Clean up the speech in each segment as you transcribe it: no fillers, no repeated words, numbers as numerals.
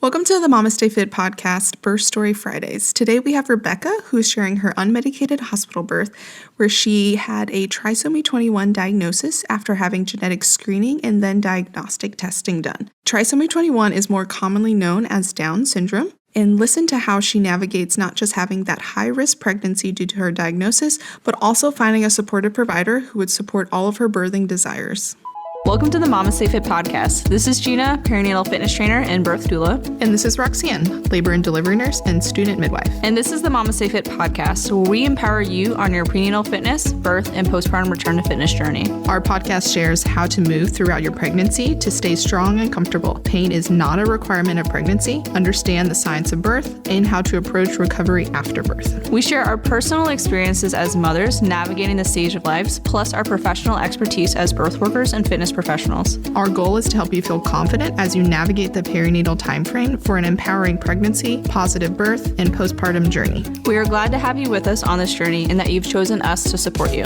Welcome to the MamasteFit Podcast, Birth Story Fridays. Today we have Rebecca, who is sharing her unmedicated hospital birth, where she had a trisomy 21 diagnosis after having genetic screening and then diagnostic testing done. Trisomy 21 is more commonly known as Down syndrome, and listen to how she navigates not just having that high-risk pregnancy due to her diagnosis, but also finding a supportive provider who would support all of her birthing desires. Welcome to the MamasteFit Podcast. This is Gina, perinatal fitness trainer and birth doula. And this is Roxanne, labor and delivery nurse and student midwife. And this is the MamasteFit Podcast, where we empower you on your prenatal fitness, birth, and postpartum return to fitness journey. Our podcast shares how to move throughout your pregnancy to stay strong and comfortable. Pain is not a requirement of pregnancy. Understand the science of birth and how to approach recovery after birth. We share our personal experiences as mothers navigating the stage of lives, plus our professional expertise as birth workers and fitness professionals. Our goal is to help you feel confident as you navigate the perinatal timeframe for an empowering pregnancy, positive birth, and postpartum journey. We are glad to have you with us on this journey and that you've chosen us to support you.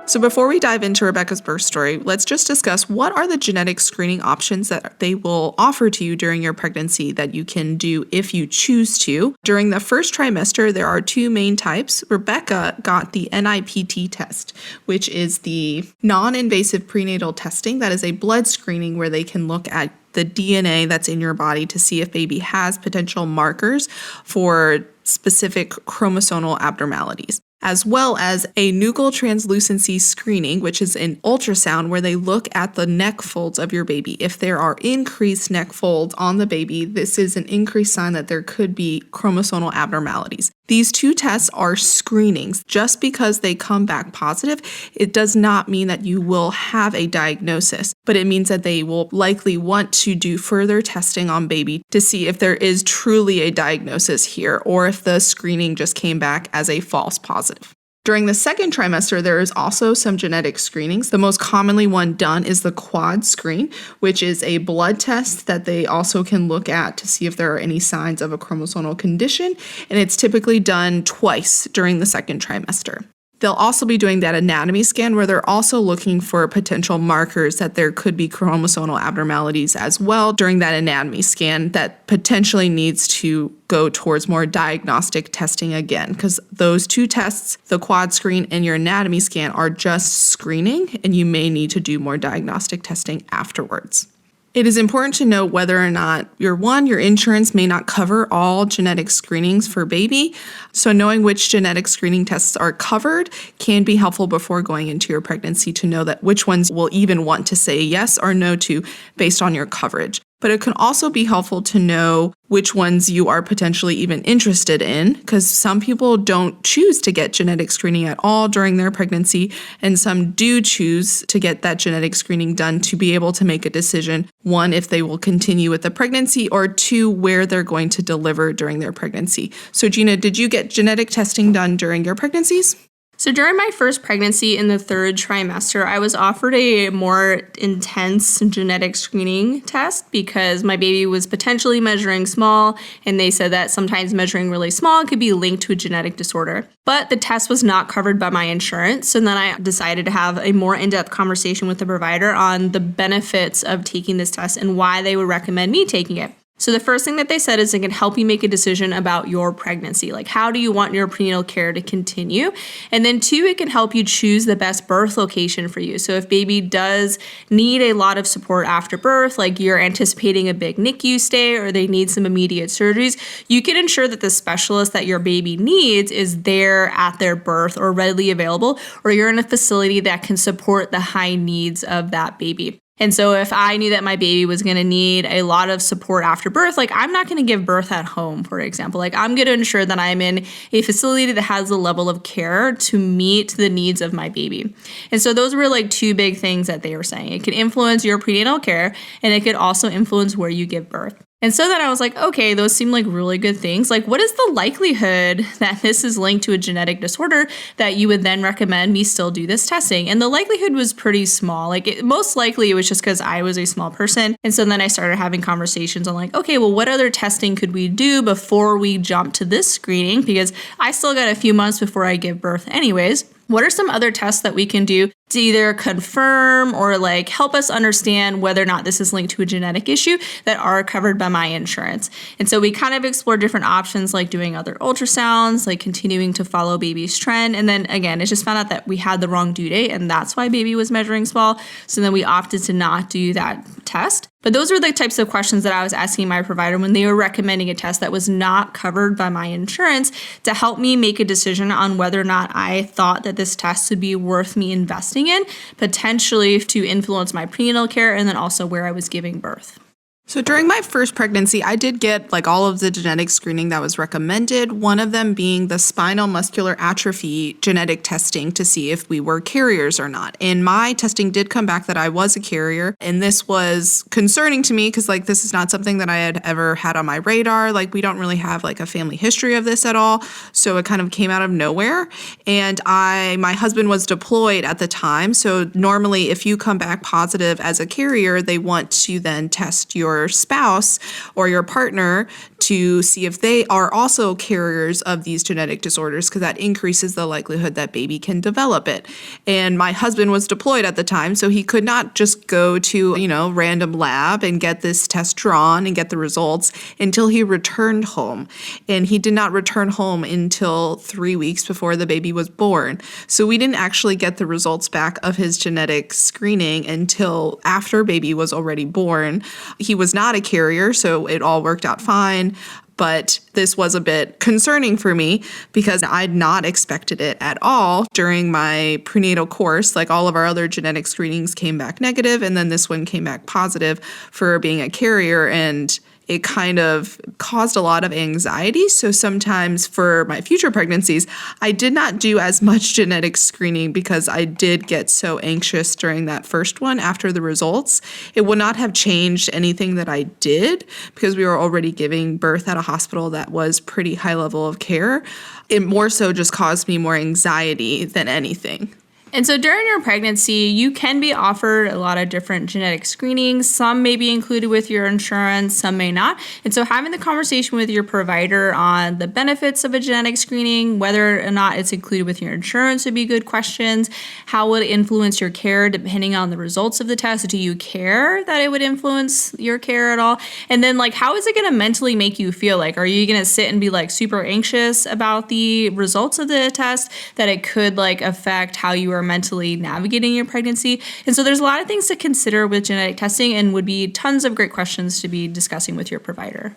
So before we dive into Rebecca's birth story, let's just discuss what are the genetic screening options that they will offer to you during your pregnancy that you can do if you choose to. During the first trimester, there are two main types. Rebecca got the NIPT test, which is the non-invasive prenatal testing. That is a blood screening where they can look at the DNA that's in your body to see if baby has potential markers for specific chromosomal abnormalities, as well as a nuchal translucency screening, which is an ultrasound where they look at the neck folds of your baby. If there are increased neck folds on the baby, this is an increased sign that there could be chromosomal abnormalities. These two tests are screenings. Just because they come back positive, it does not mean that you will have a diagnosis, but it means that they will likely want to do further testing on baby to see if there is truly a diagnosis here or if the screening just came back as a false positive. During the second trimester, there is also some genetic screenings. The most commonly one done is the quad screen, which is a blood test that they also can look at to see if there are any signs of a chromosomal condition, and it's typically done twice during the second trimester. They'll also be doing that anatomy scan where they're also looking for potential markers that there could be chromosomal abnormalities as well during that anatomy scan that potentially needs to go towards more diagnostic testing again, because those two tests, the quad screen and your anatomy scan, are just screening, and you may need to do more diagnostic testing afterwards. It is important to know whether or not your insurance may not cover all genetic screenings for baby. So knowing which genetic screening tests are covered can be helpful before going into your pregnancy to know that which ones will even want to say yes or no to based on your coverage. But it can also be helpful to know which ones you are potentially even interested in, because some people don't choose to get genetic screening at all during their pregnancy, and some do choose to get that genetic screening done to be able to make a decision, one, if they will continue with the pregnancy, or two, where they're going to deliver during their pregnancy. So Gina, did you get genetic testing done during your pregnancies? So during my first pregnancy in the third trimester, I was offered a more intense genetic screening test because my baby was potentially measuring small, and they said that sometimes measuring really small could be linked to a genetic disorder. But the test was not covered by my insurance, so then I decided to have a more in-depth conversation with the provider on the benefits of taking this test and why they would recommend me taking it. So the first thing that they said is it can help you make a decision about your pregnancy. Like, how do you want your prenatal care to continue? And then two, it can help you choose the best birth location for you. So if baby does need a lot of support after birth, like you're anticipating a big NICU stay or they need some immediate surgeries, you can ensure that the specialist that your baby needs is there at their birth or readily available, or you're in a facility that can support the high needs of that baby. And so if I knew that my baby was going to need a lot of support after birth, like I'm not going to give birth at home, for example. Like I'm going to ensure that I'm in a facility that has the level of care to meet the needs of my baby. And so those were like two big things that they were saying. It can influence your prenatal care, and it could also influence where you give birth. And so then I was like, okay, those seem like really good things. Like, what is the likelihood that this is linked to a genetic disorder that you would then recommend me still do this testing? And the likelihood was pretty small. Like, most likely it was just because I was a small person. And so then I started having conversations on like, okay, well, what other testing could we do before we jump to this screening? Because I still got a few months before I give birth anyways. what are some other tests that we can do to either confirm or like help us understand whether or not this is linked to a genetic issue that are covered by my insurance? And so we kind of explored different options like doing other ultrasounds, like continuing to follow baby's trend. And then again, it just found out that we had the wrong due date and that's why baby was measuring small. So then we opted to not do that test. But those were the types of questions that I was asking my provider when they were recommending a test that was not covered by my insurance to help me make a decision on whether or not I thought that this test would be worth me investing in, potentially to influence my prenatal care and then also where I was giving birth. So during my first pregnancy, I did get like all of the genetic screening that was recommended, one of them being the spinal muscular atrophy genetic testing to see if we were carriers or not. And my testing did come back that I was a carrier. And this was concerning to me because like this is not something that I had ever had on my radar. Like we don't really have like a family history of this at all. So it kind of came out of nowhere. And my husband was deployed at the time. So normally if you come back positive as a carrier, they want to then test your spouse or your partner to see if they are also carriers of these genetic disorders because that increases the likelihood that baby can develop it. And my husband was deployed at the time, so he could not just go to, random lab and get this test drawn and get the results until he returned home. And he did not return home until 3 weeks before the baby was born. So we didn't actually get the results back of his genetic screening until after baby was already born. He was not a carrier, so it all worked out fine. But this was a bit concerning for me because I'd not expected it at all during my prenatal course. Like all of our other genetic screenings came back negative, and then this one came back positive for being a carrier, and it kind of caused a lot of anxiety. So sometimes for my future pregnancies, I did not do as much genetic screening because I did get so anxious during that first one after the results. It would not have changed anything that I did because we were already giving birth at a hospital that was pretty high level of care. It more so just caused me more anxiety than anything. And so during your pregnancy, you can be offered a lot of different genetic screenings. Some may be included with your insurance, some may not. And so having the conversation with your provider on the benefits of a genetic screening, whether or not it's included with your insurance would be good questions. How would it influence your care depending on the results of the test? Do you care that it would influence your care at all? And then like, how is it going to mentally make you feel? Like, are you going to sit and be like super anxious about the results of the test that it could like affect how you are mentally navigating your pregnancy? And so there's a lot of things to consider with genetic testing and would be tons of great questions to be discussing with your provider.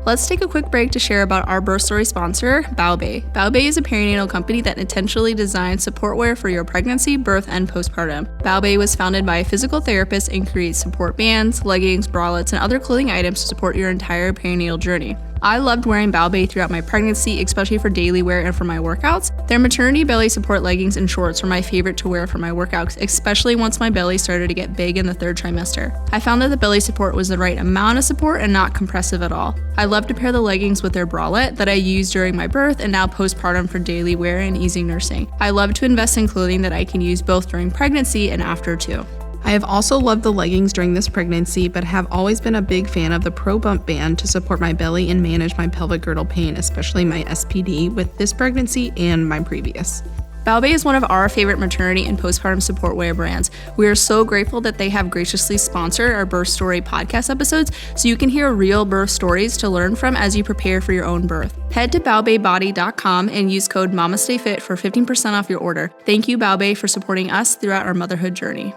Let's take a quick break to share about our birth story sponsor, Baobei. Baobei is a perinatal company that intentionally designs support wear for your pregnancy, birth, and postpartum. Baobei was founded by a physical therapist and creates support bands, leggings, bralettes, and other clothing items to support your entire perinatal journey. I loved wearing Baobei throughout my pregnancy, especially for daily wear and for my workouts. Their maternity belly support leggings and shorts were my favorite to wear for my workouts, especially once my belly started to get big in the third trimester. I found that the belly support was the right amount of support and not compressive at all. I love to pair the leggings with their bralette that I used during my birth and now postpartum for daily wear and easy nursing. I love to invest in clothing that I can use both during pregnancy and after too. I have also loved the leggings during this pregnancy, but have always been a big fan of the Pro Bump band to support my belly and manage my pelvic girdle pain, especially my SPD with this pregnancy and my previous. Baobei is one of our favorite maternity and postpartum support wear brands. We are so grateful that they have graciously sponsored our birth story podcast episodes so you can hear real birth stories to learn from as you prepare for your own birth. Head to baobeibody.com and use code MamasteFit for 15% off your order. Thank you, Baobei, for supporting us throughout our motherhood journey.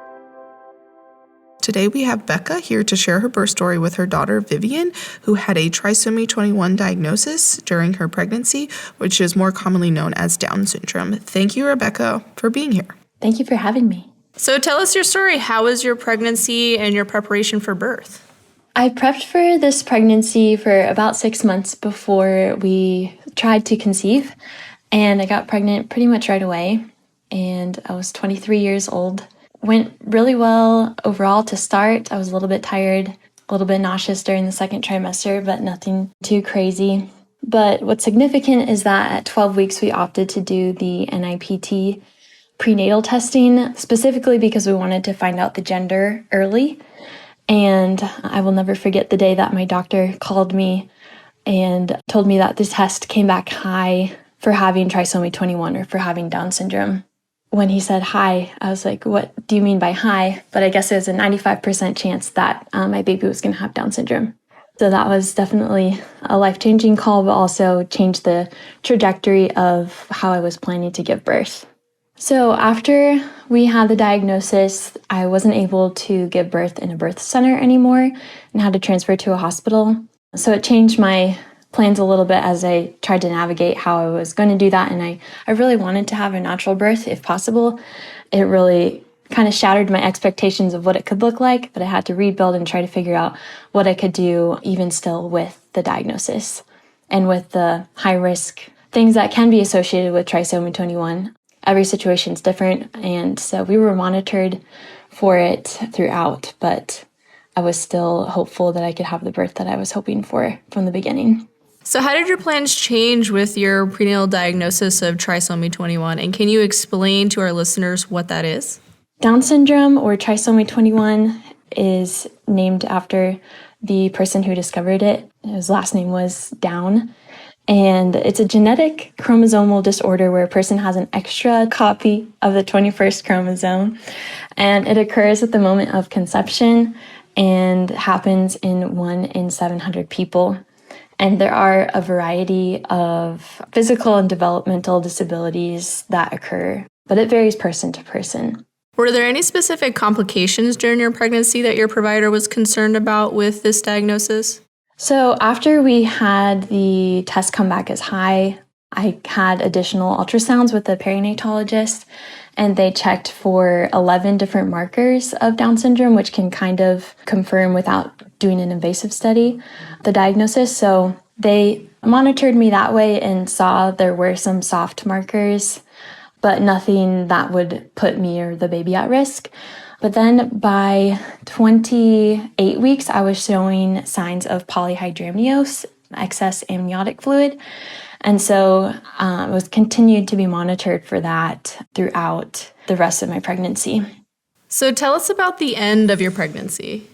Today we have Becca here to share her birth story with her daughter Vivian, who had a trisomy 21 diagnosis during her pregnancy, which is more commonly known as Down syndrome. Thank you, Rebecca, for being here. Thank you for having me. So tell us your story. How was your pregnancy and your preparation for birth? I prepped for this pregnancy for about 6 months before we tried to conceive, and I got pregnant pretty much right away, and I was 23 years old. Went really well overall to start. I was a little bit tired, a little bit nauseous during the second trimester, but nothing too crazy. But what's significant is that at 12 weeks, we opted to do the NIPT prenatal testing, specifically because we wanted to find out the gender early. And I will never forget the day that my doctor called me and told me that this test came back high for having trisomy 21 or for having Down syndrome. When he said hi, I was like, what do you mean by hi? But I guess there's a 95% chance that my baby was going to have Down syndrome. So that was definitely a life-changing call, but also changed the trajectory of how I was planning to give birth. So after we had the diagnosis, I wasn't able to give birth in a birth center anymore and had to transfer to a hospital. So it changed my plans a little bit as I tried to navigate how I was going to do that. And I really wanted to have a natural birth if possible. It really kind of shattered my expectations of what it could look like, but I had to rebuild and try to figure out what I could do even still with the diagnosis and with the high risk things that can be associated with trisomy 21. Every situation is different, and so we were monitored for it throughout, but I was still hopeful that I could have the birth that I was hoping for from the beginning. So how did your plans change with your prenatal diagnosis of trisomy 21? And can you explain to our listeners what that is? Down syndrome, or trisomy 21, is named after the person who discovered it. His last name was Down. And it's a genetic chromosomal disorder where a person has an extra copy of the 21st chromosome. And it occurs at the moment of conception and happens in 1 in 700 people. And there are a variety of physical and developmental disabilities that occur, but it varies person to person. Were there any specific complications during your pregnancy that your provider was concerned about with this diagnosis? So after we had the test come back as high, I had additional ultrasounds with the perinatologist, and they checked for 11 different markers of Down syndrome, which can kind of confirm without doing an invasive study the diagnosis. So they monitored me that way and saw there were some soft markers, but nothing that would put me or the baby at risk. But then by 28 weeks, I was showing signs of polyhydramnios, excess amniotic fluid. And so I was continued to be monitored for that throughout the rest of my pregnancy. So tell us about the end of your pregnancy.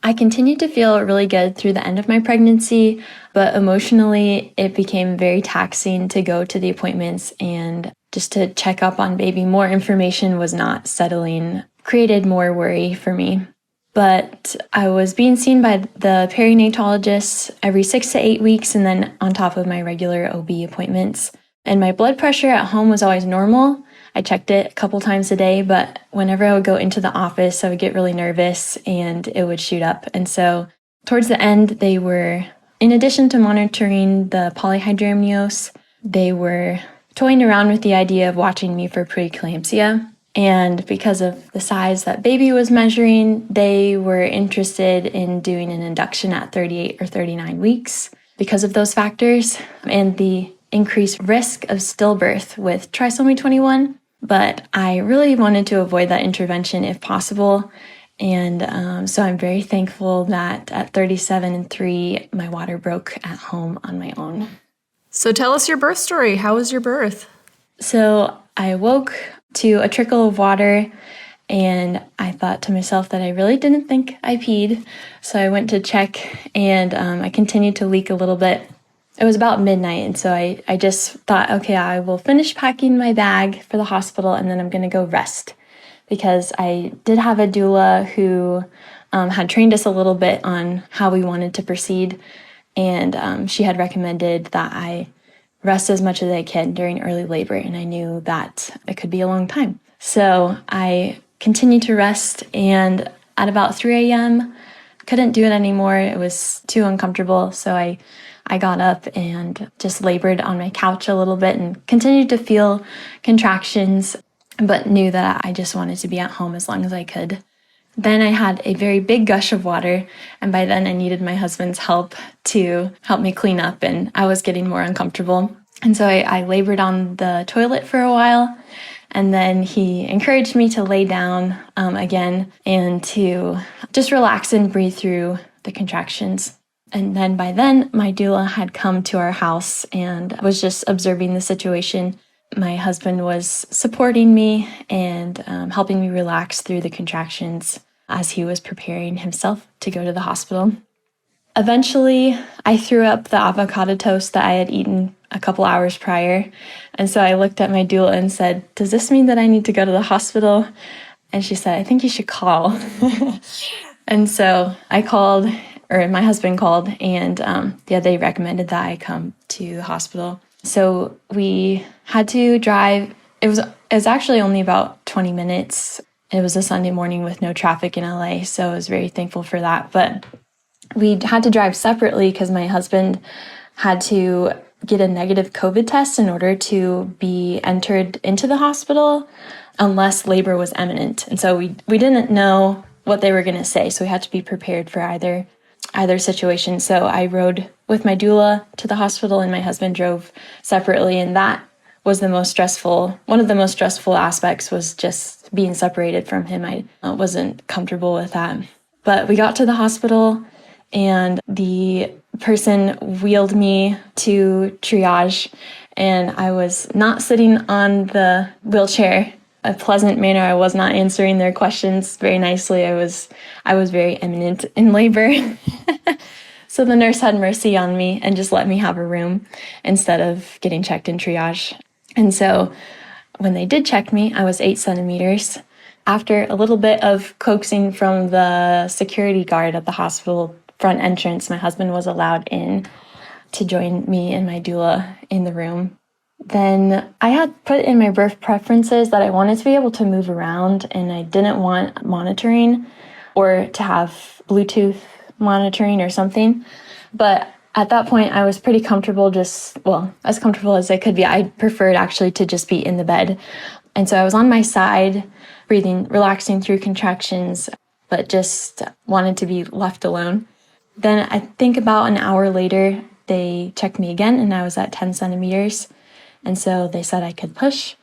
I continued to feel really good through the end of my pregnancy, but emotionally it became very taxing to go to the appointments and just to check up on baby. More information was not settling, created more worry for me. But I was being seen by the perinatologist every 6 to 8 weeks, and then on top of my regular OB appointments. And my blood pressure at home was always normal. I checked it a couple times a day, but whenever I would go into the office, I would get really nervous and it would shoot up. And so towards the end, they were, in addition to monitoring the polyhydramnios, they were toying around with the idea of watching me for preeclampsia. And because of the size that baby was measuring, they were interested in doing an induction at 38 or 39 weeks because of those factors and the increased risk of stillbirth with trisomy 21. But I really wanted to avoid that intervention if possible. And so I'm very thankful that at 37 and 3, my water broke at home on my own. So tell us your birth story. How was your birth? So I woke to a trickle of water, and I thought to myself that I really didn't think I peed. So I went to check, and I continued to leak a little bit. It was about midnight, and so I just thought, okay, I will finish packing my bag for the hospital, and then I'm going to go rest. Because I did have a doula who had trained us a little bit on how we wanted to proceed, and she had recommended that I rest as much as I can during early labor, and I knew that it could be a long time. So I continued to rest, and at about 3 a.m., couldn't do it anymore. It was too uncomfortable, so I got up and just labored on my couch a little bit and continued to feel contractions, but knew that I just wanted to be at home as long as I could. Then I had a very big gush of water, and by then I needed my husband's help to help me clean up, and I was getting more uncomfortable. And so I labored on the toilet for a while, and then he encouraged me to lay down again and to just relax and breathe through the contractions. And then by then, my doula had come to our house and was just observing the situation. My husband was supporting me and helping me relax through the contractions as he was preparing himself to go to the hospital. eventually I threw up the avocado toast that I had eaten a couple hours prior. And so I looked at my doula and said, "Does this mean that I need to go to the hospital?" And she said, "I think you should call." And so I called, or my husband called, and they recommended that I come to the hospital. So we had to drive. It was actually only about 20 minutes. It was a Sunday morning with no traffic in LA, so I was very thankful for that. But we had to drive separately because my husband had to get a negative COVID test in order to be entered into the hospital unless labor was imminent. And so we didn't know what they were going to say, so we had to be prepared for either situation. So I rode with my doula to the hospital and my husband drove separately, and that was the most stressful. One of the most stressful aspects was just being separated from him. I wasn't comfortable with that. But we got to the hospital and the person wheeled me to triage, and I was not sitting on the wheelchair a pleasant manner. I was not answering their questions very nicely. I was very imminent in labor. So the nurse had mercy on me and just let me have a room instead of getting checked in triage. And so when they did check me, I was 8 centimeters. After a little bit of coaxing from the security guard at the hospital front entrance, my husband was allowed in to join me and my doula in the room. Then I had put in my birth preferences that I wanted to be able to move around, and I didn't want monitoring or to have Bluetooth monitoring or something. But at that point, I was pretty comfortable, as comfortable as I could be. I preferred actually to just be in the bed. And so I was on my side, breathing, relaxing through contractions, but just wanted to be left alone. Then I think about an hour later, they checked me again, and I was at 10 centimeters. And so they said I could push,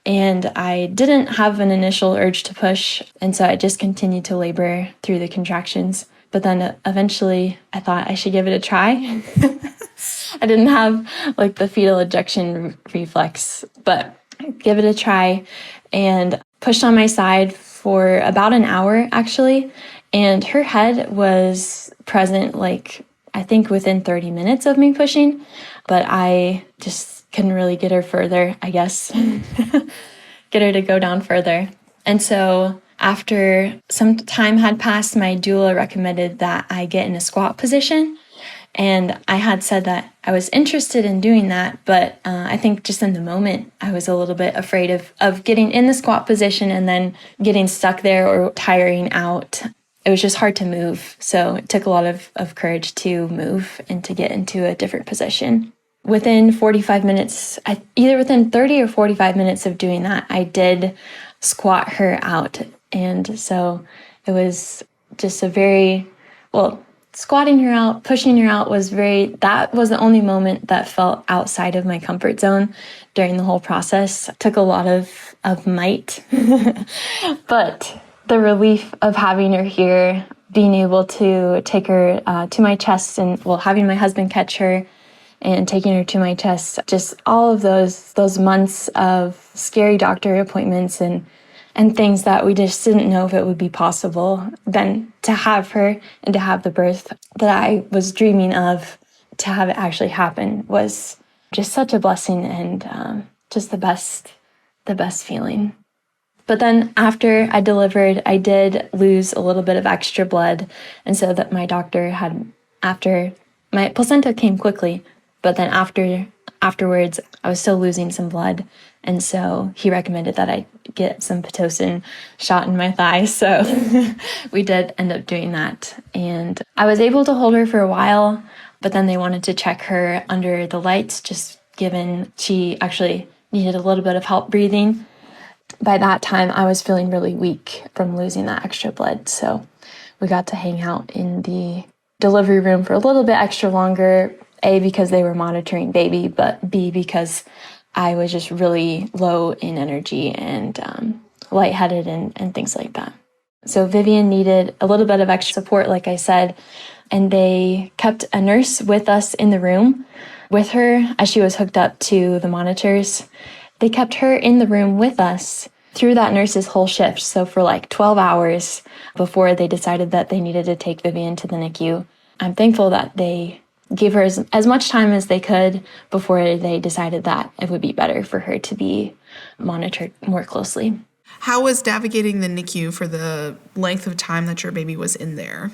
and I didn't have an initial urge to push. And so I just continued to labor through the contractions. But then eventually I thought I should give it a try. I didn't have like the fetal ejection reflex, but give it a try, and pushed on my side for about an hour actually. And her head was present, like I think within 30 minutes of me pushing, but I just couldn't really get her further, I guess, get her to go down further. And so after some time had passed, my doula recommended that I get in a squat position. And I had said that I was interested in doing that, but I think just in the moment, I was a little bit afraid of getting in the squat position and then getting stuck there or tiring out. It was just hard to move. So it took a lot of courage to move and to get into a different position. Within 45 minutes, either within 30 or 45 minutes of doing that, I did squat her out. And so it was just squatting her out, pushing her out that was the only moment that felt outside of my comfort zone during the whole process. It took a lot of might, but the relief of having her here, being able to take her to my chest and having my husband catch her and taking her to my chest, just all of those months of scary doctor appointments and things that we just didn't know if it would be possible. Then to have her and to have the birth that I was dreaming of, to have it actually happen was just such a blessing and just the best feeling. But then after I delivered, I did lose a little bit of extra blood. And so that my doctor after my placenta came quickly, but then afterwards, I was still losing some blood. And so he recommended that I get some Pitocin shot in my thigh. So we did end up doing that. And I was able to hold her for a while, but then they wanted to check her under the lights, just given she actually needed a little bit of help breathing. By that time, I was feeling really weak from losing that extra blood. So we got to hang out in the delivery room for a little bit extra longer, A, because they were monitoring baby, but B, because I was just really low in energy and lightheaded and things like that. So Vivian needed a little bit of extra support, like I said, and they kept a nurse with us in the room with her as she was hooked up to the monitors. They kept her in the room with us through that nurse's whole shift. So for like 12 hours before they decided that they needed to take Vivian to the NICU, I'm thankful that they gave her as much time as they could before they decided that it would be better for her to be monitored more closely. How was navigating the NICU for the length of time that your baby was in there?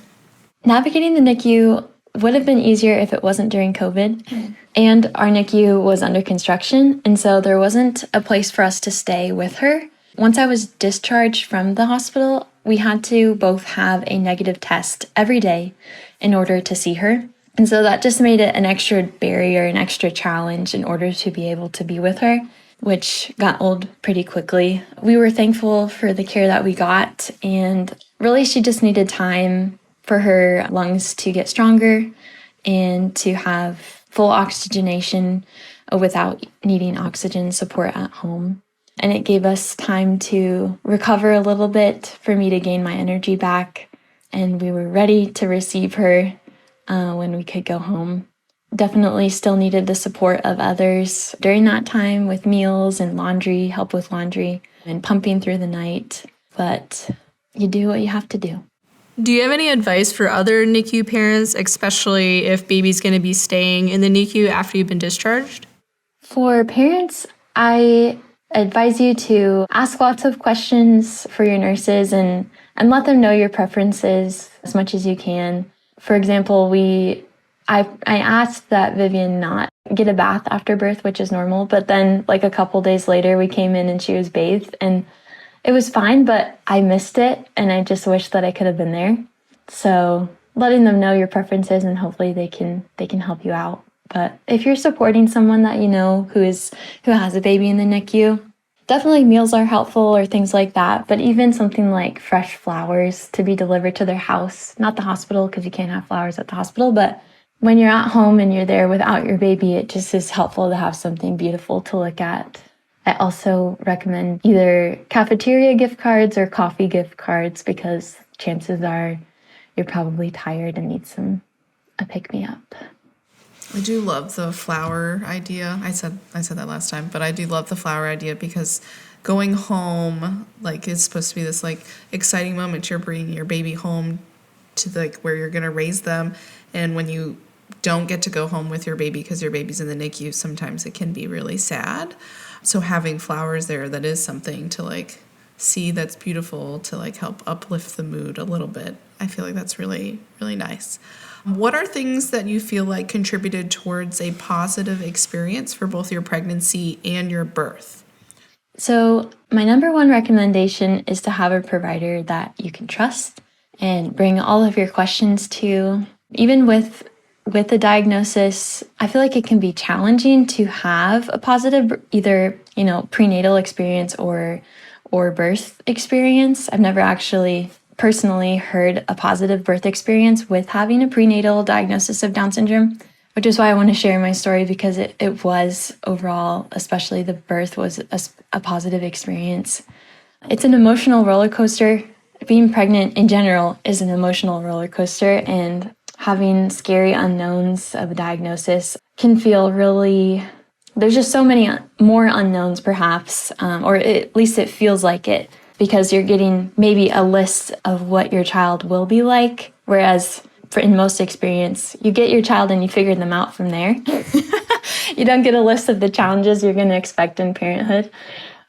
Navigating the NICU would have been easier if it wasn't during COVID. And our NICU was under construction, and so there wasn't a place for us to stay with her. Once I was discharged from the hospital, we had to both have a negative test every day in order to see her. And so that just made it an extra barrier, an extra challenge in order to be able to be with her, which got old pretty quickly. We were thankful for the care that we got, and really she just needed time for her lungs to get stronger and to have full oxygenation without needing oxygen support at home. And it gave us time to recover a little bit, for me to gain my energy back, and we were ready to receive her when we could go home. Definitely still needed the support of others during that time with meals and laundry, help with laundry, and pumping through the night. But you do what you have to do. Do you have any advice for other NICU parents, especially if baby's going to be staying in the NICU after you've been discharged? For parents, I advise you to ask lots of questions for your nurses and let them know your preferences as much as you can. For example, I asked that Vivian not get a bath after birth, which is normal, but then like a couple days later we came in and she was bathed, and it was fine, but I missed it, and I just wish that I could have been there. So letting them know your preferences, and hopefully they can help you out. But if you're supporting someone that you know who has a baby in the NICU, definitely meals are helpful or things like that. But even something like fresh flowers to be delivered to their house, not the hospital because you can't have flowers at the hospital, but when you're at home and you're there without your baby, it just is helpful to have something beautiful to look at. I also recommend either cafeteria gift cards or coffee gift cards, because chances are you're probably tired and need a pick-me-up. I do love the flower idea. I said that last time, but I do love the flower idea because going home, like, is supposed to be this like exciting moment. You're bringing your baby home to like where you're gonna raise them, and when you don't get to go home with your baby because your baby's in the NICU, sometimes it can be really sad. So having flowers there, that is something to like see, that's beautiful, to like help uplift the mood a little bit. I feel like that's really, really nice. What are things that you feel like contributed towards a positive experience for both your pregnancy and your birth? So my number one recommendation is to have a provider that you can trust and bring all of your questions to. Even with the diagnosis, I feel like it can be challenging to have a positive either, prenatal experience or birth experience. I've never actually personally heard a positive birth experience with having a prenatal diagnosis of Down syndrome, which is why I want to share my story, because it was overall, especially the birth, was a positive experience. It's an emotional roller coaster. Being pregnant in general is an emotional roller coaster, and having scary unknowns of a diagnosis can feel really, there's just so many more unknowns perhaps, or at least it feels like it, because you're getting maybe a list of what your child will be like, whereas in most experience, you get your child and you figure them out from there. You don't get a list of the challenges you're going to expect in parenthood.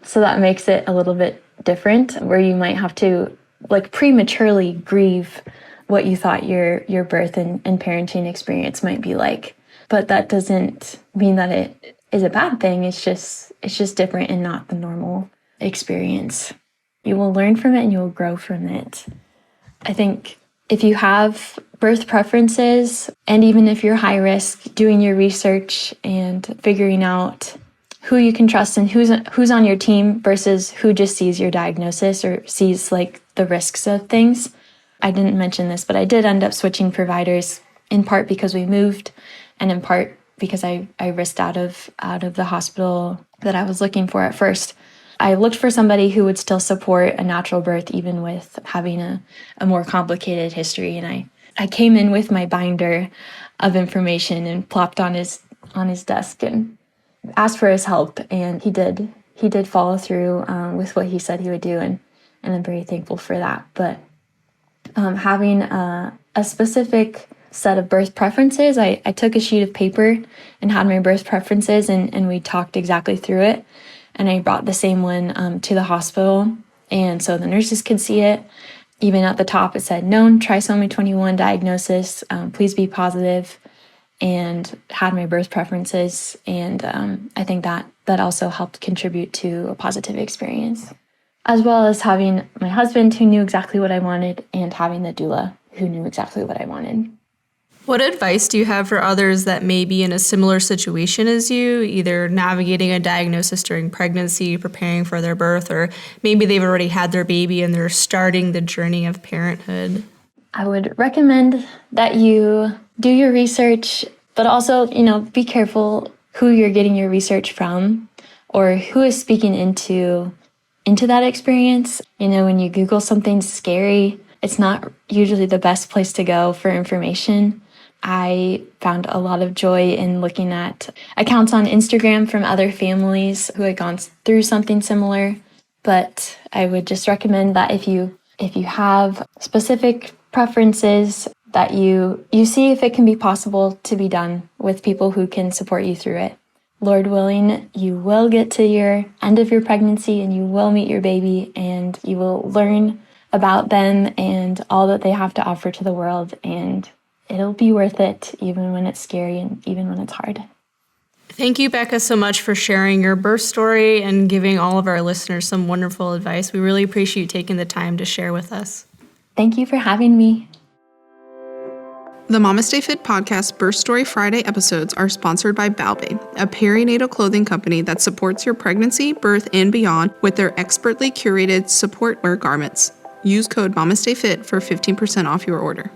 So that makes it a little bit different, where you might have to like prematurely grieve what you thought your birth and parenting experience might be like. But that doesn't mean that it is a bad thing. It's just different and not the normal experience. You will learn from it and you will grow from it. I think if you have birth preferences, and even if you're high risk, doing your research and figuring out who you can trust and who's on your team versus who just sees your diagnosis or sees like the risks of things. I didn't mention this, but I did end up switching providers, in part because we moved, and in part because I risked out of the hospital that I was looking for at first. I looked for somebody who would still support a natural birth, even with having a more complicated history. And I came in with my binder of information and plopped on his desk and asked for his help. And he did follow through with what he said he would do, and I'm very thankful for that. But having a specific set of birth preferences. I took a sheet of paper and had my birth preferences, and we talked exactly through it. And I brought the same one to the hospital, and so the nurses could see it. Even at the top, it said, known trisomy 21 diagnosis, please be positive, and had my birth preferences. And I think that also helped contribute to a positive experience, as well as having my husband who knew exactly what I wanted and having the doula who knew exactly what I wanted. What advice do you have for others that may be in a similar situation as you, either navigating a diagnosis during pregnancy, preparing for their birth, or maybe they've already had their baby and they're starting the journey of parenthood? I would recommend that you do your research, but also, be careful who you're getting your research from or who is speaking into that experience. When you Google something scary, it's not usually the best place to go for information. I found a lot of joy in looking at accounts on Instagram from other families who had gone through something similar. But I would just recommend that if you have specific preferences, that you see if it can be possible to be done with people who can support you through it. Lord willing, you will get to your end of your pregnancy and you will meet your baby and you will learn about them and all that they have to offer to the world, and it'll be worth it even when it's scary and even when it's hard. Thank you, Becca, so much for sharing your birth story and giving all of our listeners some wonderful advice. We really appreciate you taking the time to share with us. Thank you for having me. The MamasteFit Podcast Birth Story Friday episodes are sponsored by Balbe, a perinatal clothing company that supports your pregnancy, birth, and beyond with their expertly curated support wear garments. Use code MamasteFit for 15% off your order.